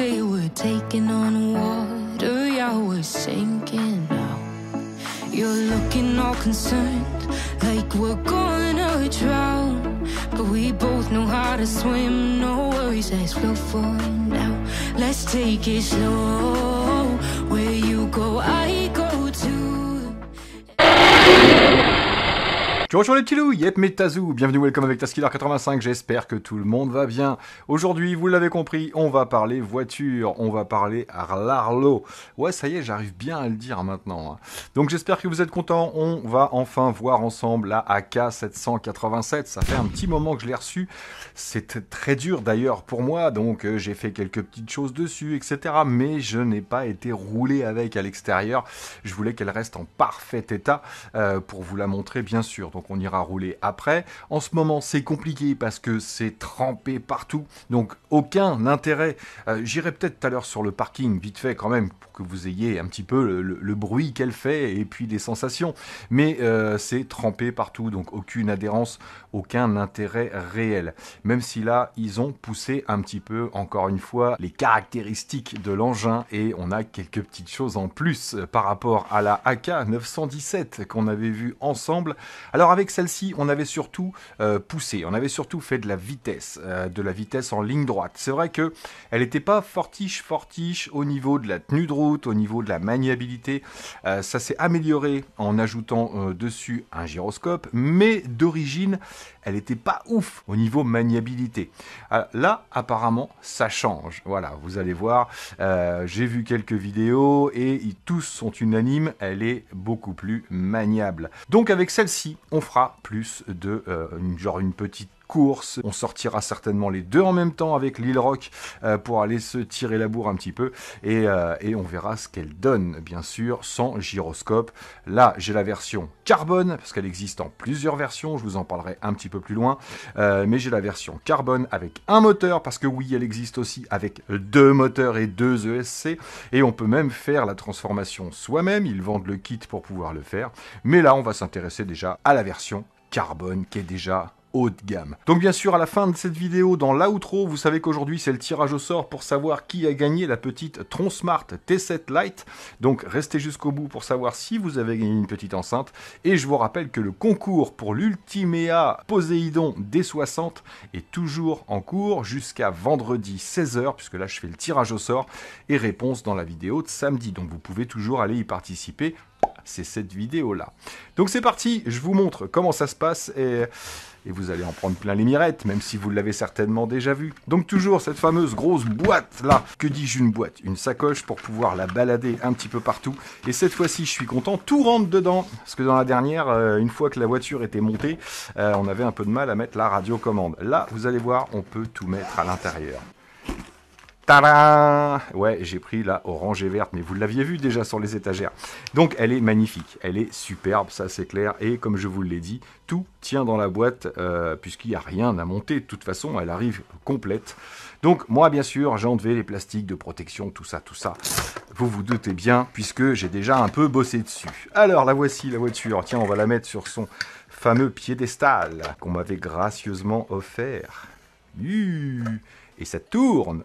we were taking on water, yeah, we're sinking now. You're looking all concerned, like we're gonna drown. But we both know how to swim, no worries, let's flow for now. Let's take it slow, where you go, I go too. Bonjour les petits loups, yep mes Tazou, bienvenue, welcome avec Taskiller85, j'espère que tout le monde va bien. Aujourd'hui, vous l'avez compris, on va parler voiture, on va parler l'Arlo. Ouais, ça y est, j'arrive bien à le dire maintenant. Hein. Donc j'espère que vous êtes contents, on va enfin voir ensemble la AK787, ça fait un petit moment que je l'ai reçu, c'est très dur d'ailleurs pour moi, donc j'ai fait quelques petites choses dessus, etc. Mais je n'ai pas été roulé avec à l'extérieur, je voulais qu'elle reste en parfait état pour vous la montrer bien sûr. Donc on ira rouler après. En ce moment, c'est compliqué parce que c'est trempé partout. Donc aucun intérêt. J'irai peut-être tout à l'heure sur le parking, vite fait quand même, pour que vous ayez un petit peu le bruit qu'elle fait et puis les sensations. Mais c'est trempé partout, donc aucune adhérence, aucun intérêt réel. Même si là, ils ont poussé un petit peu, encore une fois, les caractéristiques de l'engin et on a quelques petites choses en plus par rapport à la AK917 qu'on avait vu ensemble. Alors avec celle-ci, on avait surtout poussé, on avait surtout fait de la vitesse en ligne droite. C'est vrai que elle n'était pas fortiche au niveau de la tenue de route, au niveau de la maniabilité. Ça s'est amélioré en ajoutant dessus un gyroscope, mais d'origine, elle n'était pas ouf au niveau maniabilité. Là, apparemment, ça change. Voilà, vous allez voir, j'ai vu quelques vidéos et tous sont unanimes, elle est beaucoup plus maniable. Donc avec celle-ci, on fera plus de une petite course. On sortira certainement les deux en même temps avec Lil Rock pour aller se tirer la bourre un petit peu et on verra ce qu'elle donne, bien sûr, sans gyroscope. Là, j'ai la version carbone parce qu'elle existe en plusieurs versions, je vous en parlerai un petit peu plus loin, mais j'ai la version carbone avec un moteur parce que oui, elle existe aussi avec deux moteurs et deux ESC et on peut même faire la transformation soi-même, ils vendent le kit pour pouvoir le faire, mais là, on va s'intéresser déjà à la version carbone qui est déjà haut de gamme. Donc bien sûr à la fin de cette vidéo, dans l'outro, vous savez qu'aujourd'hui c'est le tirage au sort pour savoir qui a gagné la petite Tronsmart T7 Lite. Donc restez jusqu'au bout pour savoir si vous avez gagné une petite enceinte. Et je vous rappelle que le concours pour l'Ultimea Poséidon D60 est toujours en cours jusqu'à vendredi 16h, puisque là je fais le tirage au sort et réponse dans la vidéo de samedi. Donc vous pouvez toujours aller y participer. C'est cette vidéo là. Donc c'est parti, je vous montre comment ça se passe et vous allez en prendre plein les mirettes, même si vous l'avez certainement déjà vu. Donc toujours cette fameuse grosse boîte là. Que dis-je une boîte? Une sacoche pour pouvoir la balader un petit peu partout. Et cette fois-ci, je suis content, tout rentre dedans. Parce que dans la dernière, une fois que la voiture était montée, on avait un peu de mal à mettre la radiocommande. Là, vous allez voir, on peut tout mettre à l'intérieur. Tadam! Ouais, j'ai pris la orange et verte, mais vous l'aviez vu déjà sur les étagères. Donc, elle est magnifique, elle est superbe, ça c'est clair. Et comme je vous l'ai dit, tout tient dans la boîte, puisqu'il n'y a rien à monter. De toute façon, elle arrive complète. Donc, moi, bien sûr, j'ai enlevé les plastiques de protection, tout ça. Vous vous doutez bien, puisque j'ai déjà un peu bossé dessus. Alors, la voici, la voiture. Tiens, on va la mettre sur son fameux piédestal qu'on m'avait gracieusement offert. Et ça tourne.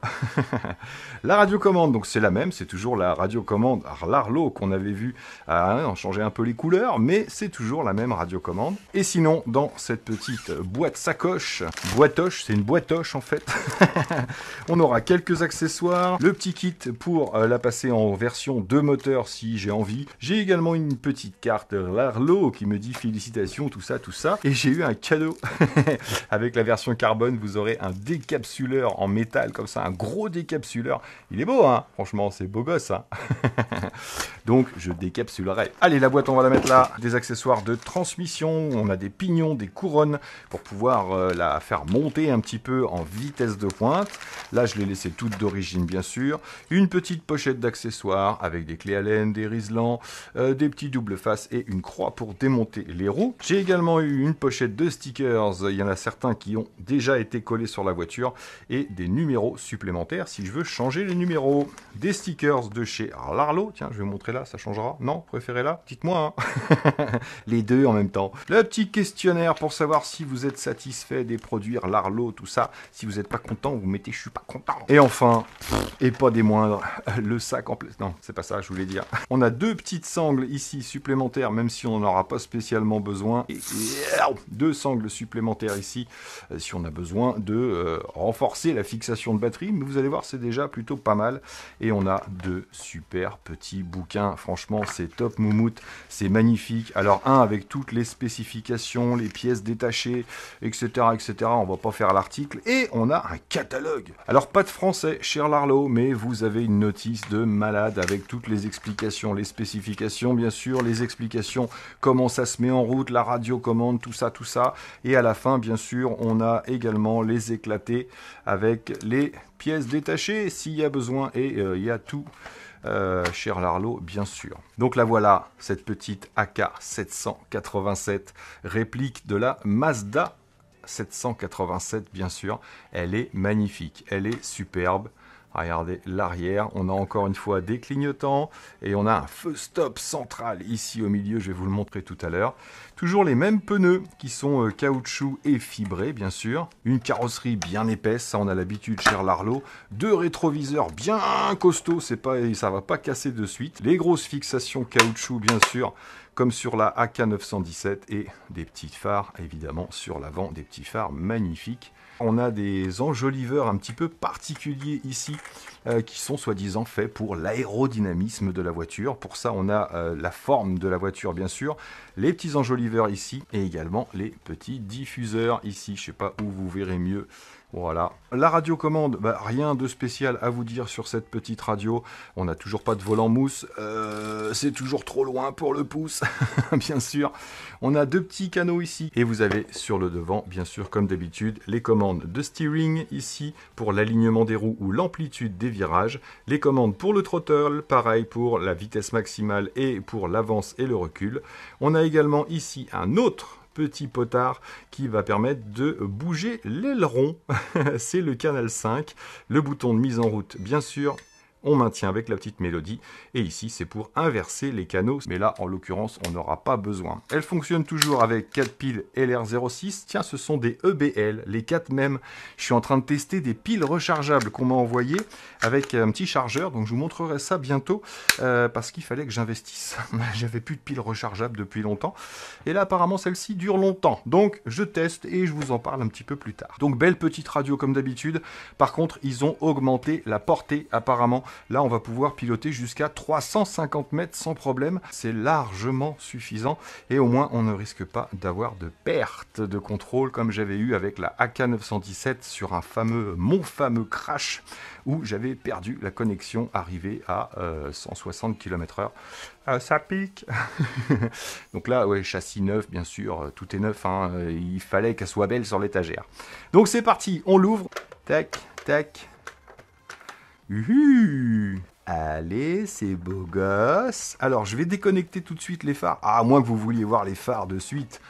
La radiocommande, donc c'est la même, c'est toujours la radiocommande l'Arlo qu'on avait vu, on changeait un peu les couleurs, mais c'est toujours la même radiocommande. Et sinon, dans cette petite boîte sacoche, boîtoche, c'est une boîtoche en fait, on aura quelques accessoires, le petit kit pour la passer en version 2 moteurs si j'ai envie. J'ai également une petite carte l'Arlo qui me dit félicitations, tout ça. Et j'ai eu un cadeau. Avec la version carbone, vous aurez un décapsuleur en métal comme ça, un gros décapsuleur. Il est beau, hein, franchement, c'est beau gosse, hein. Donc, je décapsulerai. Allez, la boîte, on va la mettre là. Des accessoires de transmission. On a des pignons, des couronnes pour pouvoir la faire monter un petit peu en vitesse de pointe. Là, je l'ai laissé toute d'origine, bien sûr. Une petite pochette d'accessoires avec des clés Allen, des riselants, des petits doubles faces et une croix pour démonter les roues. J'ai également eu une pochette de stickers. Il y en a certains qui ont déjà été collés sur la voiture et des numéros supplémentaires si je veux changer les numéros. Des stickers de chez l'Arlo. Tiens, je vais vous montrer là, ça changera. Non, préférez là? Dites-moi, hein. Les deux en même temps. Le petit questionnaire pour savoir si vous êtes satisfait des produits l'Arlo, tout ça. Si vous n'êtes pas content, vous mettez je suis pas content. Et enfin, Et pas des moindres, le sac en place. Non, c'est pas ça, je voulais dire. On a 2 petites sangles ici supplémentaires, même si on n'en aura pas spécialement besoin. Et 2 sangles supplémentaires ici, si on a besoin de renforcer la fixation de batterie. Mais vous allez voir, c'est déjà plutôt pas mal. Et on a 2 super petits bouquins. Franchement, c'est top moumoute, c'est magnifique. Alors, un avec toutes les spécifications, les pièces détachées, etc., etc. On va pas faire l'article. Et on a un catalogue. Alors, pas de français, cher Larlo, mais vous avez une notice de malade avec toutes les explications, les spécifications, bien sûr, les explications, comment ça se met en route, la radiocommande, tout ça, tout ça. Et à la fin, bien sûr, on a également les éclatés avec les pièces détachées, s'il y a besoin, et il y a tout, cher Larlo, bien sûr. Donc là, voilà, cette petite AK 787, réplique de la Mazda 787, bien sûr. Elle est magnifique, elle est superbe. Regardez l'arrière, on a encore une fois des clignotants et on a un feu stop central ici au milieu, je vais vous le montrer tout à l'heure. Toujours les mêmes pneus qui sont caoutchouc et fibrés bien sûr. Une carrosserie bien épaisse, ça on a l'habitude cher Larlo. 2 rétroviseurs bien costauds, ça va pas casser de suite. Les grosses fixations caoutchouc bien sûr, comme sur la AK 917 et des petits phares évidemment sur l'avant, des petits phares magnifiques. On a des enjoliveurs un petit peu particuliers ici qui sont soi-disant faits pour l'aérodynamisme de la voiture. Pour ça, on a la forme de la voiture, bien sûr, les petits enjoliveurs ici et également les petits diffuseurs ici. Je ne sais pas où vous verrez mieux. Voilà. La radiocommande, rien de spécial à vous dire sur cette petite radio. On n'a toujours pas de volant mousse. C'est toujours trop loin pour le pouce, bien sûr. On a 2 petits canaux ici. Et vous avez sur le devant, bien sûr, comme d'habitude, les commandes de steering ici pour l'alignement des roues ou l'amplitude des virages. Les commandes pour le throttle, pareil pour la vitesse maximale et pour l'avance et le recul. On a également ici un autre petit potard qui va permettre de bouger l'aileron. C'est le canal 5, le bouton de mise en route bien sûr, on maintient avec la petite mélodie et ici c'est pour inverser les canaux, mais là en l'occurrence on n'aura pas besoin. Elle fonctionne toujours avec 4 piles LR06, tiens ce sont des EBL, les 4 mêmes. Je suis en train de tester des piles rechargeables qu'on m'a envoyées avec un petit chargeur, donc je vous montrerai ça bientôt parce qu'il fallait que j'investisse. J'avais plus de piles rechargeables depuis longtemps et là apparemment celle-ci dure longtemps, donc je teste et je vous en parle un petit peu plus tard. Donc belle petite radio comme d'habitude, par contre ils ont augmenté la portée apparemment. Là, on va pouvoir piloter jusqu'à 350 mètres sans problème. C'est largement suffisant et au moins, on ne risque pas d'avoir de perte de contrôle comme j'avais eu avec la AK 917 sur mon fameux crash où j'avais perdu la connexion arrivé à 160 km/h. Ça pique. Donc là, ouais, châssis neuf, bien sûr, tout est neuf. Hein, il fallait qu'elle soit belle sur l'étagère. Donc c'est parti, on l'ouvre. Tac, tac. Allez, c'est beau gosse. Alors, je vais déconnecter tout de suite les phares. À moins que vous vouliez voir les phares de suite.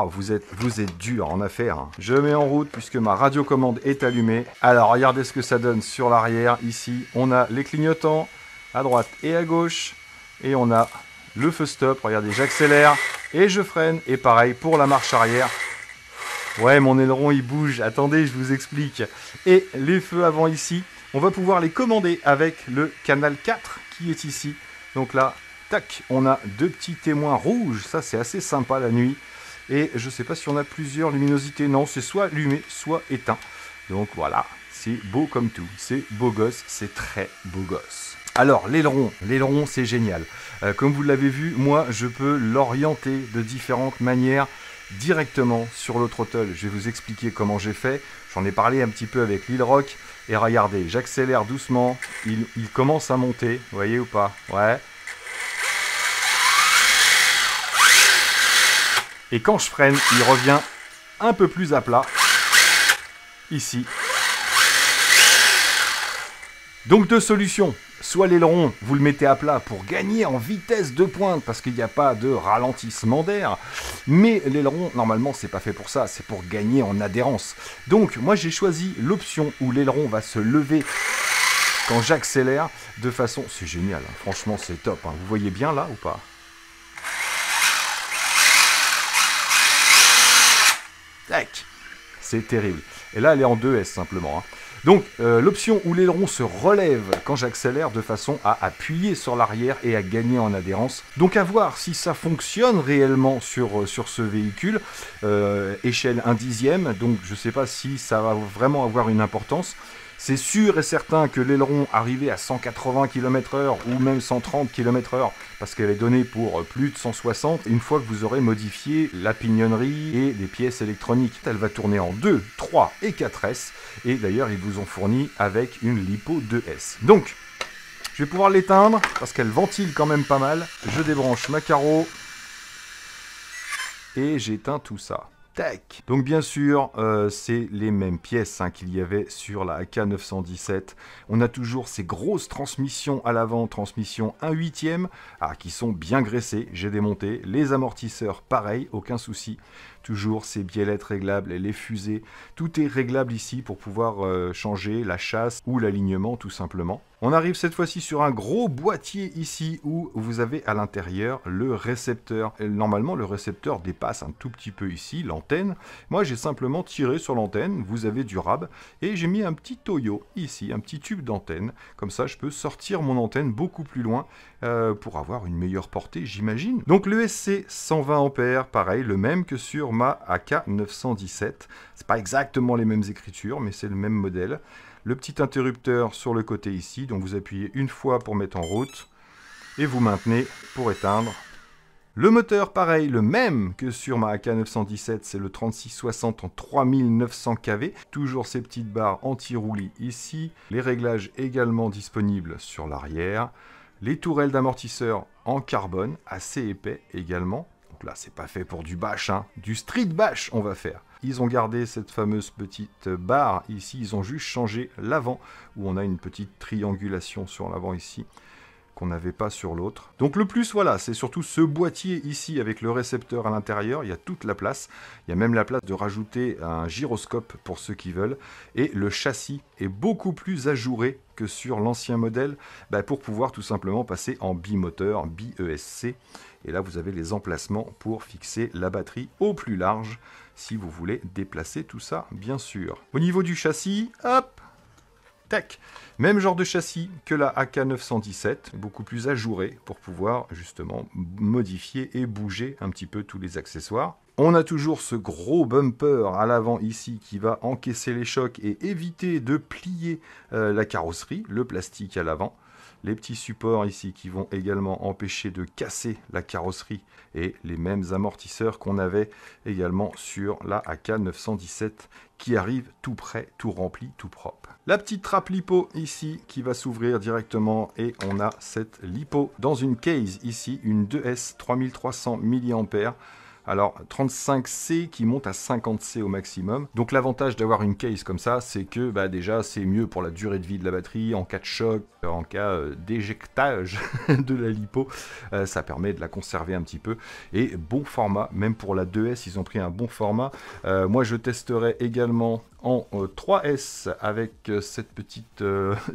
Vous êtes dur en affaires. Hein. Je mets en route puisque ma radiocommande est allumée. Alors, regardez ce que ça donne sur l'arrière. Ici, on a les clignotants à droite et à gauche. Et on a le feu stop. Regardez, j'accélère et je freine. Et pareil pour la marche arrière. Ouais, mon aileron, il bouge. Attendez, je vous explique. Et les feux avant ici. On va pouvoir les commander avec le canal 4 qui est ici. Donc là, tac, on a 2 petits témoins rouges. Ça, c'est assez sympa la nuit. Et je ne sais pas si on a plusieurs luminosités. Non, c'est soit allumé, soit éteint. Donc voilà, c'est beau comme tout. C'est beau gosse, c'est très beau gosse. Alors, l'aileron, c'est génial. Comme vous l'avez vu, moi, je peux l'orienter de différentes manières directement sur le throttle. Je vais vous expliquer comment j'ai fait. J'en ai parlé un petit peu avec Lil Rock. Et regardez, j'accélère doucement. Il commence à monter. Vous voyez ou pas? Ouais. Et quand je freine, il revient un peu plus à plat. Ici. Donc 2 solutions. Soit l'aileron, vous le mettez à plat pour gagner en vitesse de pointe parce qu'il n'y a pas de ralentissement d'air. Mais l'aileron, normalement, c'est pas fait pour ça, c'est pour gagner en adhérence. Donc, moi, j'ai choisi l'option où l'aileron va se lever quand j'accélère de façon... C'est génial, hein. Franchement, c'est top. Hein. Vous voyez bien là ou pas? Tac. C'est terrible. Et là, elle est en 2S simplement. Hein. Donc l'option où l'aileron se relève quand j'accélère de façon à appuyer sur l'arrière et à gagner en adhérence. Donc à voir si ça fonctionne réellement sur ce véhicule. Échelle 1/10, donc je ne sais pas si ça va vraiment avoir une importance. C'est sûr et certain que l'aileron arrivé à 180 km/h ou même 130 km/h, parce qu'elle est donnée pour plus de 160, une fois que vous aurez modifié la pignonnerie et les pièces électroniques. Elle va tourner en 2, 3 et 4S, et d'ailleurs ils vous ont fourni avec une lipo 2S. Donc, je vais pouvoir l'éteindre, parce qu'elle ventile quand même pas mal. Je débranche ma carreau, et j'éteins tout ça. Tac. Donc bien sûr, c'est les mêmes pièces qu'il y avait sur la AK917. On a toujours ces grosses transmissions à l'avant, transmission 1/8, qui sont bien graissées, j'ai démonté. Les amortisseurs, pareil, aucun souci. Toujours ces biellettes réglables, les fusées, tout est réglable ici pour pouvoir changer la chasse ou l'alignement tout simplement. On arrive cette fois-ci sur un gros boîtier ici où vous avez à l'intérieur le récepteur. Et normalement, le récepteur dépasse un tout petit peu ici, l'antenne. Moi, j'ai simplement tiré sur l'antenne, vous avez du rab, et j'ai mis un petit toyo ici, un petit tube d'antenne. Comme ça, je peux sortir mon antenne beaucoup plus loin pour avoir une meilleure portée, j'imagine. Donc le SC 120 A, pareil, le même que sur ma AK917. C'est pas exactement les mêmes écritures, mais c'est le même modèle. Le petit interrupteur sur le côté ici, donc vous appuyez une fois pour mettre en route, et vous maintenez pour éteindre. Le moteur, pareil, le même que sur ma AK917, c'est le 3660 en 3900 kV. Toujours ces petites barres anti-roulis ici. Les réglages également disponibles sur l'arrière. Les tourelles d'amortisseurs en carbone, assez épais également. Donc là, c'est pas fait pour du bash, du street bash on va faire. Ils ont gardé cette fameuse petite barre ici, ils ont juste changé l'avant, où on a une petite triangulation sur l'avant ici, qu'on n'avait pas sur l'autre. Donc le plus, voilà, c'est surtout ce boîtier ici avec le récepteur à l'intérieur, il y a toute la place, il y a même la place de rajouter un gyroscope pour ceux qui veulent, et le châssis est beaucoup plus ajouré que sur l'ancien modèle, pour pouvoir tout simplement passer en bimoteur, BESC, et là vous avez les emplacements pour fixer la batterie au plus large, si vous voulez déplacer tout ça, bien sûr. Au niveau du châssis, hop, tac, même genre de châssis que la AK917, beaucoup plus ajouré pour pouvoir justement modifier et bouger un petit peu tous les accessoires. On a toujours ce gros bumper à l'avant ici qui va encaisser les chocs et éviter de plier la carrosserie, le plastique à l'avant. Les petits supports ici qui vont également empêcher de casser la carrosserie et les mêmes amortisseurs qu'on avait également sur la AK917 qui arrive tout prêt, tout rempli, tout propre. La petite trappe lipo ici qui va s'ouvrir directement et on a cette lipo dans une case ici, une 2S 3300 mAh. Alors 35C qui monte à 50C au maximum. Donc l'avantage d'avoir une case comme ça, c'est que déjà c'est mieux pour la durée de vie de la batterie, en cas de choc, en cas d'éjectage de la lipo, ça permet de la conserver un petit peu. Et bon format, même pour la 2S, ils ont pris un bon format. Moi je testerai également en 3S avec cette petite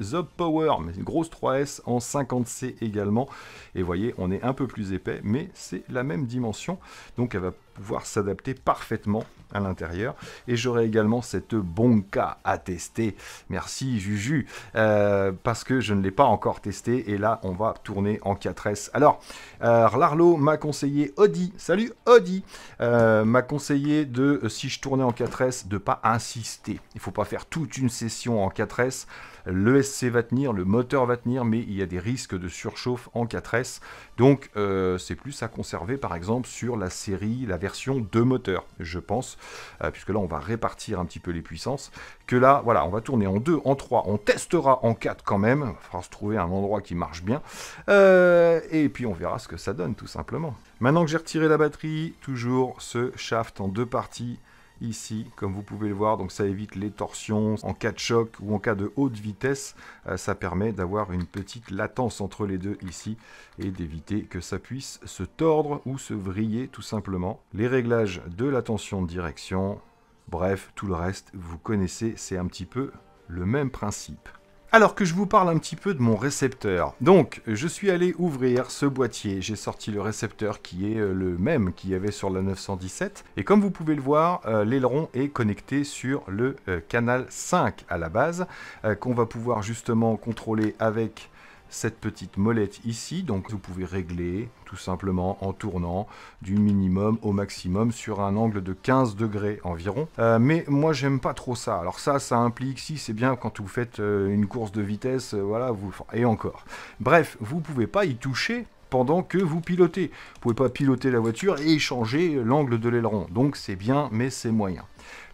Zob Power, mais une grosse 3S en 50C également. Et vous voyez, on est un peu plus épais, mais c'est la même dimension. Donc elle va pouvoir s'adapter parfaitement à l'intérieur. Et j'aurai également cette Bonka à tester. Merci Juju, parce que je ne l'ai pas encore testé. Et là, on va tourner en 4S. Alors, Larlo m'a conseillé, Audi, salut Audi, m'a conseillé de, si je tournais en 4S, de ne pas insister. Il ne faut pas faire toute une session en 4S. Le SC va tenir, le moteur va tenir, mais il y a des risques de surchauffe en 4S. Donc, c'est plus à conserver, par exemple, sur la série, la version 2 moteurs, je pense, puisque là, on va répartir un petit peu les puissances. Que là, voilà, on va tourner en 2, en 3, on testera en 4 quand même. Il faudra se trouver un endroit qui marche bien. Et puis, on verra ce que ça donne, tout simplement. Maintenant que j'ai retiré la batterie, toujours ce shaft en 2 parties. Ici, comme vous pouvez le voir, donc ça évite les torsions en cas de choc ou en cas de haute vitesse. Ça permet d'avoir une petite latence entre les deux ici et d'éviter que ça puisse se tordre ou se vriller tout simplement. Les réglages de la tension de direction, bref, tout le reste, vous connaissez, c'est un petit peu le même principe. Alors que je vous parle un petit peu de mon récepteur. Donc, je suis allé ouvrir ce boîtier. J'ai sorti le récepteur qui est le même qu'il y avait sur la 917. Et comme vous pouvez le voir, l'aileron est connecté sur le canal 5 à la base, qu'on va pouvoir justement contrôler avec cette petite molette ici. Donc vous pouvez régler tout simplement en tournant du minimum au maximum sur un angle de 15 degrés environ. Mais moi j'aime pas trop ça. Alors ça implique, si c'est bien quand vous faites une course de vitesse, voilà, et encore. Bref, vous pouvez pas y toucher pendant que vous pilotez. Vous pouvez pas piloter la voiture et changer l'angle de l'aileron. Donc c'est bien, mais c'est moyen.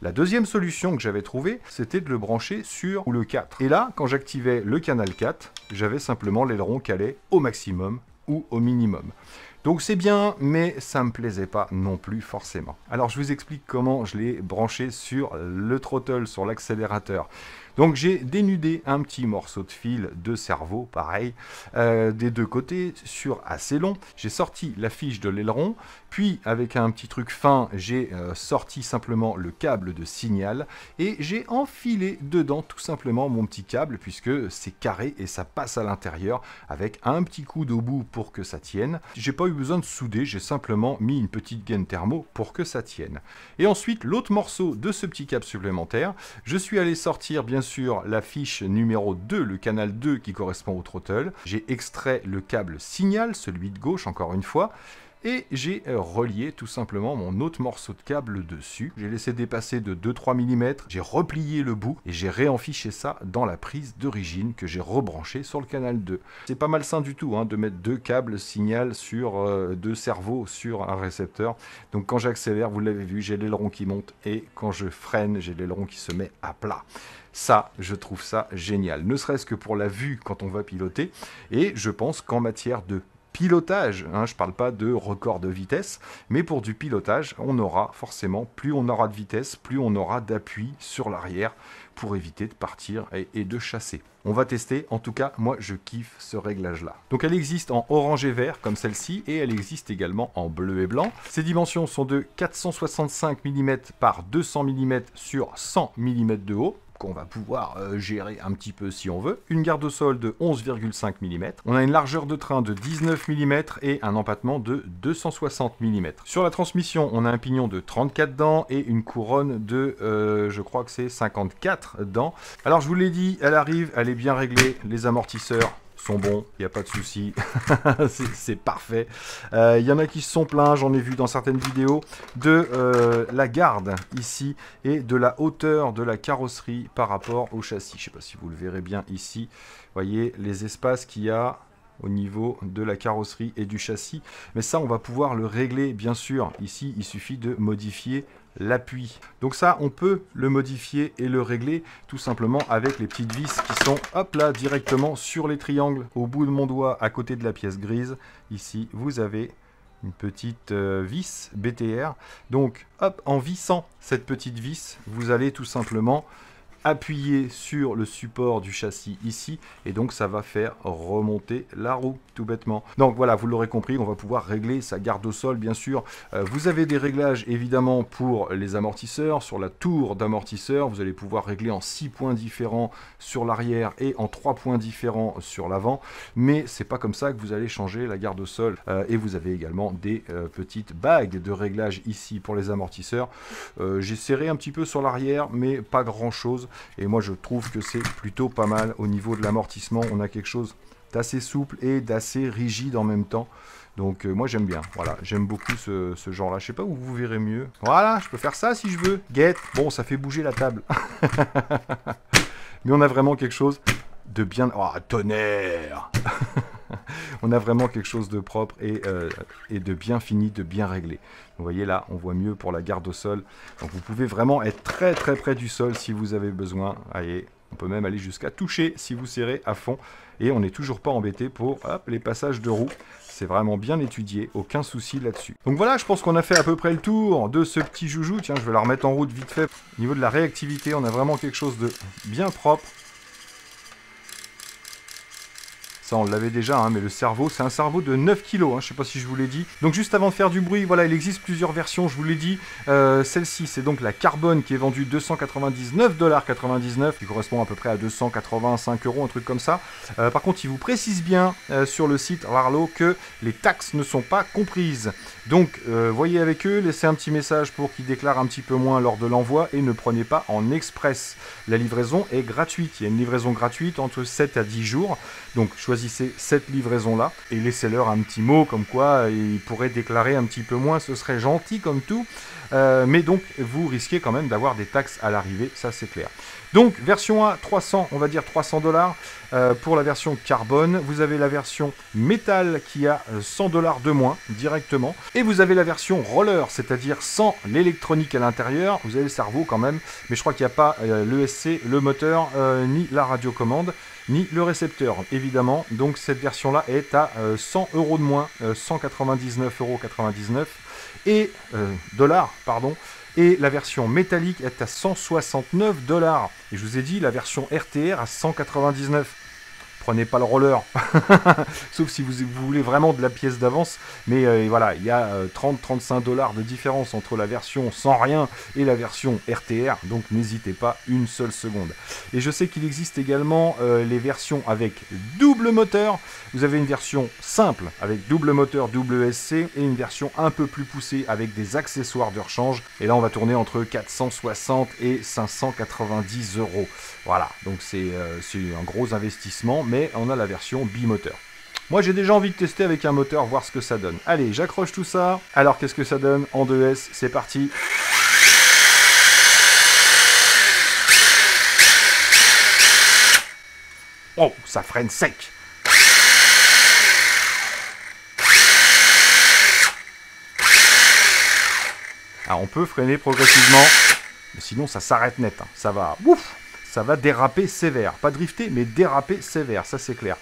La deuxième solution que j'avais trouvée, c'était de le brancher sur le 4. Et là, quand j'activais le canal 4, j'avais simplement l'aileron qui allait au maximum ou au minimum. Donc c'est bien, mais ça me plaisait pas non plus forcément. Alors je vous explique comment je l'ai branché sur le throttle, sur l'accélérateur. Donc j'ai dénudé un petit morceau de fil de cerveau, pareil, des deux côtés, sur assez long. J'ai sorti la fiche de l'aileron, puis avec un petit truc fin, j'ai sorti simplement le câble de signal et j'ai enfilé dedans tout simplement mon petit câble, puisque c'est carré et ça passe à l'intérieur avec un petit coude au bout pour que ça tienne. J'ai pas eu besoin de souder, j'ai simplement mis une petite gaine thermo pour que ça tienne. Et ensuite, l'autre morceau de ce petit câble supplémentaire, je suis allé sortir bien sûr la fiche numéro 2, le canal 2 qui correspond au throttle. J'ai extrait le câble signal, celui de gauche encore une fois, et j'ai relié tout simplement mon autre morceau de câble dessus. J'ai laissé dépasser de 2-3 mm, j'ai replié le bout et j'ai réenfiché ça dans la prise d'origine que j'ai rebranché sur le canal 2. C'est pas malsain du tout de mettre deux câbles signal sur deux cerveaux sur un récepteur. Donc quand j'accélère, vous l'avez vu, j'ai l'aileron qui monte et quand je freine, j'ai l'aileron qui se met à plat. Ça, je trouve ça génial, ne serait-ce que pour la vue quand on va piloter. Et je pense qu'en matière de pilotage, je ne parle pas de record de vitesse, mais pour du pilotage, on aura forcément, plus on aura de vitesse, plus on aura d'appui sur l'arrière pour éviter de partir et de chasser. On va tester, en tout cas, moi je kiffe ce réglage-là. Donc elle existe en orange et vert, comme celle-ci, et elle existe également en bleu et blanc. Ses dimensions sont de 465 mm par 200 mm sur 100 mm de haut, qu'on va pouvoir gérer un petit peu si on veut. Une garde au sol de 11,5 mm. On a une largeur de train de 19 mm et un empattement de 260 mm. Sur la transmission, on a un pignon de 34 dents et une couronne de, je crois que c'est 54 dents. Alors je vous l'ai dit, elle arrive, elle est bien réglée, les amortisseurs sont bons, il n'y a pas de souci, c'est parfait. Il y en a qui se sont plaints, j'en ai vu dans certaines vidéos, de la garde ici et de la hauteur de la carrosserie par rapport au châssis. Je ne sais pas si vous le verrez bien ici. Vous voyez les espaces qu'il y a au niveau de la carrosserie et du châssis. Mais ça, on va pouvoir le régler, bien sûr. Ici, il suffit de modifier l'appui. Donc ça, on peut le modifier et le régler tout simplement avec les petites vis qui sont, hop là, directement sur les triangles. Au bout de mon doigt, à côté de la pièce grise, ici, vous avez une petite vis BTR. Donc, hop, en vissant cette petite vis, vous allez tout simplement appuyer sur le support du châssis ici et donc ça va faire remonter la roue tout bêtement. Donc voilà, vous l'aurez compris, on va pouvoir régler sa garde au sol bien sûr. Vous avez des réglages évidemment pour les amortisseurs, sur la tour d'amortisseur, vous allez pouvoir régler en 6 points différents sur l'arrière et en 3 points différents sur l'avant, mais c'est pas comme ça que vous allez changer la garde au sol. Et vous avez également des petites bagues de réglage ici pour les amortisseurs. J'ai serré un petit peu sur l'arrière mais pas grand chose. Et moi je trouve que c'est plutôt pas mal au niveau de l'amortissement. On a quelque chose d'assez souple et d'assez rigide en même temps. Donc moi j'aime bien, voilà, j'aime beaucoup ce genre là. Je sais pas où vous verrez mieux. Voilà, je peux faire ça si je veux. Get. Bon, ça fait bouger la table. Mais on a vraiment quelque chose de bien... Oh, tonnerre. On a vraiment quelque chose de propre et de bien fini, de bien réglé. Vous voyez là, on voit mieux pour la garde au sol. Donc vous pouvez vraiment être très très près du sol si vous avez besoin. Allez, on peut même aller jusqu'à toucher si vous serrez à fond. Et on n'est toujours pas embêté pour les passages de roues. C'est vraiment bien étudié, aucun souci là-dessus. Donc voilà, je pense qu'on a fait à peu près le tour de ce petit joujou. Tiens, je vais la remettre en route vite fait. Au niveau de la réactivité, on a vraiment quelque chose de bien propre. Ça, on l'avait déjà, hein, mais le cerveau, c'est un cerveau de 9 kg, hein, je sais pas si je vous l'ai dit. Donc juste avant de faire du bruit, voilà, il existe plusieurs versions, je vous l'ai dit. Celle-ci, c'est donc la Carbone qui est vendue 299,99 $, qui correspond à peu près à 285 €, un truc comme ça. Par contre, il vous précise bien sur le site Larlo que les taxes ne sont pas comprises. Donc, voyez avec eux, laissez un petit message pour qu'ils déclarent un petit peu moins lors de l'envoi et ne prenez pas en express. La livraison est gratuite. Il y a une livraison gratuite entre 7 à 10 jours. Donc, choisissez cette livraison-là et laissez-leur un petit mot comme quoi ils pourraient déclarer un petit peu moins. Ce serait gentil comme tout. Mais donc, vous risquez quand même d'avoir des taxes à l'arrivée, ça c'est clair. Donc, version A, 300, on va dire 300 $. Pour la version Carbone, vous avez la version métal qui a 100 $ de moins directement. Et vous avez la version roller, c'est-à-dire sans l'électronique à l'intérieur. Vous avez le cerveau quand même, mais je crois qu'il n'y a pas l'ESC, le moteur, ni la radiocommande, ni le récepteur, évidemment. Donc cette version-là est à 100 € de moins, 199,99 € et dollars, pardon. Et la version métallique est à 169 $. Et je vous ai dit, la version RTR à 199 $. Prenez pas le roller, sauf si vous voulez vraiment de la pièce d'avance. Mais voilà, il y a 30-35 $ de différence entre la version sans rien et la version RTR. Donc n'hésitez pas une seule seconde. Et je sais qu'il existe également les versions avec double moteur. Vous avez une version simple avec double moteur, double SC, et une version un peu plus poussée avec des accessoires de rechange. Et là, on va tourner entre 460 et 590 €. Voilà, donc c'est un gros investissement, mais on a la version bimoteur. Moi, j'ai déjà envie de tester avec un moteur, voir ce que ça donne. Allez, j'accroche tout ça. Alors, qu'est-ce que ça donne en 2S? C'est parti. Oh, ça freine sec. Alors, on peut freiner progressivement, mais sinon, ça s'arrête net. Hein. Ça va... Ouf, ça va déraper sévère. Pas drifter, mais déraper sévère, ça c'est clair.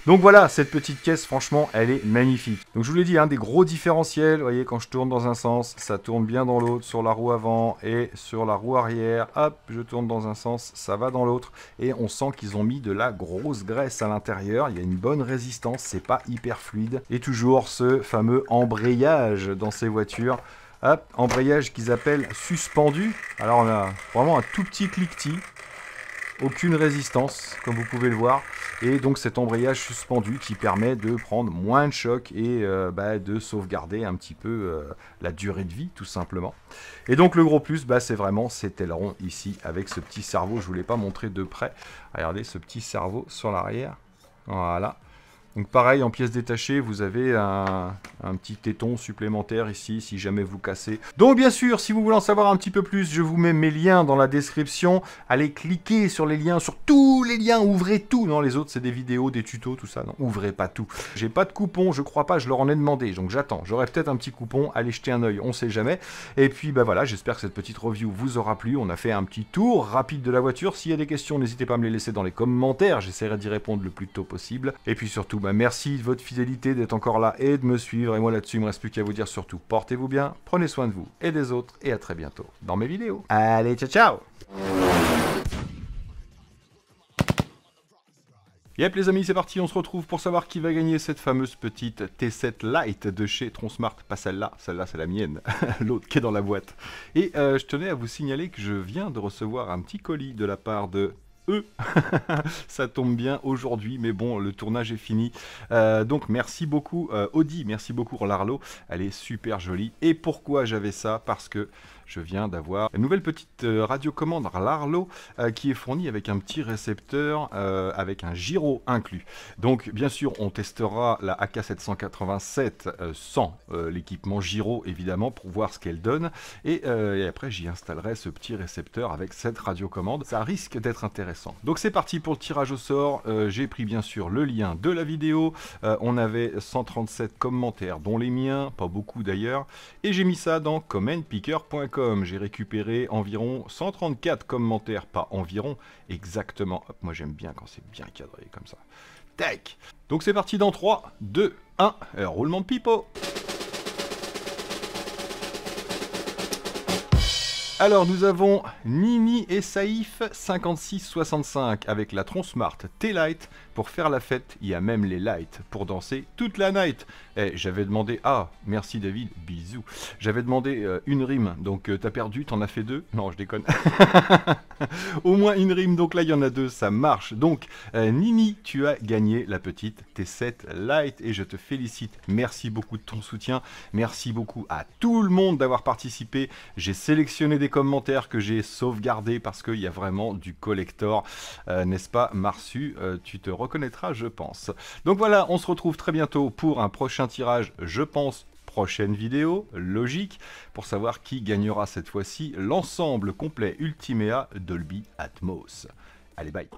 Donc voilà, cette petite caisse, franchement, elle est magnifique. Donc je vous l'ai dit, hein, des gros différentiels. Vous voyez, quand je tourne dans un sens, ça tourne bien dans l'autre, sur la roue avant et sur la roue arrière. Hop, je tourne dans un sens, ça va dans l'autre. Et on sent qu'ils ont mis de la grosse graisse à l'intérieur. Il y a une bonne résistance, c'est pas hyper fluide. Et toujours ce fameux embrayage dans ces voitures. Hop, embrayage qu'ils appellent suspendu. Alors on a vraiment un tout petit cliquetis. Aucune résistance, comme vous pouvez le voir, et donc cet embrayage suspendu qui permet de prendre moins de choc et de sauvegarder un petit peu la durée de vie, tout simplement. Et donc le gros plus, c'est vraiment cet aileron ici, avec ce petit cerveau, je ne vous l'ai pas montré de près. Regardez ce petit cerveau sur l'arrière, voilà. Donc pareil, en pièces détachées, vous avez un petit téton supplémentaire ici, si jamais vous cassez. Donc bien sûr, si vous voulez en savoir un petit peu plus, je vous mets mes liens dans la description. Allez cliquer sur les liens, sur tous les liens, ouvrez tout. Non, les autres, c'est des vidéos, des tutos, tout ça. Non, ouvrez pas tout. J'ai pas de coupon, je crois pas, je leur en ai demandé. Donc j'attends, j'aurai peut-être un petit coupon, allez jeter un œil, on sait jamais. Et puis voilà, j'espère que cette petite review vous aura plu. On a fait un petit tour rapide de la voiture. S'il y a des questions, n'hésitez pas à me les laisser dans les commentaires. J'essaierai d'y répondre le plus tôt possible. Et puis surtout, merci de votre fidélité, d'être encore là et de me suivre. Et moi là-dessus, il me reste plus qu'à vous dire surtout, portez-vous bien, prenez soin de vous et des autres. Et à très bientôt dans mes vidéos. Allez, ciao ciao. Yep les amis, c'est parti, on se retrouve pour savoir qui va gagner cette fameuse petite T7 Lite de chez Tronsmart. Pas celle-là c'est la mienne, l'autre qui est dans la boîte. Et je tenais à vous signaler que je viens de recevoir un petit colis de la part de ça tombe bien aujourd'hui, mais bon, le tournage est fini. Donc merci beaucoup Audi, merci beaucoup Larlo, elle est super jolie. Et pourquoi j'avais ça? Parce que je viens d'avoir une nouvelle petite radiocommande Larlo qui est fournie avec un petit récepteur avec un gyro inclus. Donc bien sûr on testera la AK787 sans l'équipement gyro évidemment pour voir ce qu'elle donne et après j'y installerai ce petit récepteur avec cette radiocommande. Ça risque d'être intéressant. Donc c'est parti pour le tirage au sort. J'ai pris bien sûr le lien de la vidéo. On avait 137 commentaires dont les miens, pas beaucoup d'ailleurs, et j'ai mis ça dans commentpicker.com. J'ai récupéré environ 134 commentaires, pas environ, exactement. Hop, moi j'aime bien quand c'est bien cadré comme ça. Tac. Donc c'est parti dans 3, 2, 1, roulement de pipeau. Alors nous avons Nini et Saïf 5665 avec la Tronsmart T-Lite Pour faire la fête, il y a même les lights pour danser toute la night. Eh, j'avais demandé... Ah, merci David, bisous. J'avais demandé une rime, donc t'as perdu, t'en as fait 2? Non, je déconne. Au moins une rime, donc là il y en a 2, ça marche. Donc Nini, tu as gagné la petite T7 Lite et je te félicite. Merci beaucoup de ton soutien. Merci beaucoup à tout le monde d'avoir participé. J'ai sélectionné des commentaires que j'ai sauvegardés parce qu'il y a vraiment du collector. N'est-ce pas Marsu? Tu te reconnaîtras, je pense. Donc voilà, on se retrouve très bientôt pour un prochain tirage, je pense. Prochaine vidéo, logique, pour savoir qui gagnera cette fois-ci l'ensemble complet Ultimea Dolby Atmos. Allez, bye!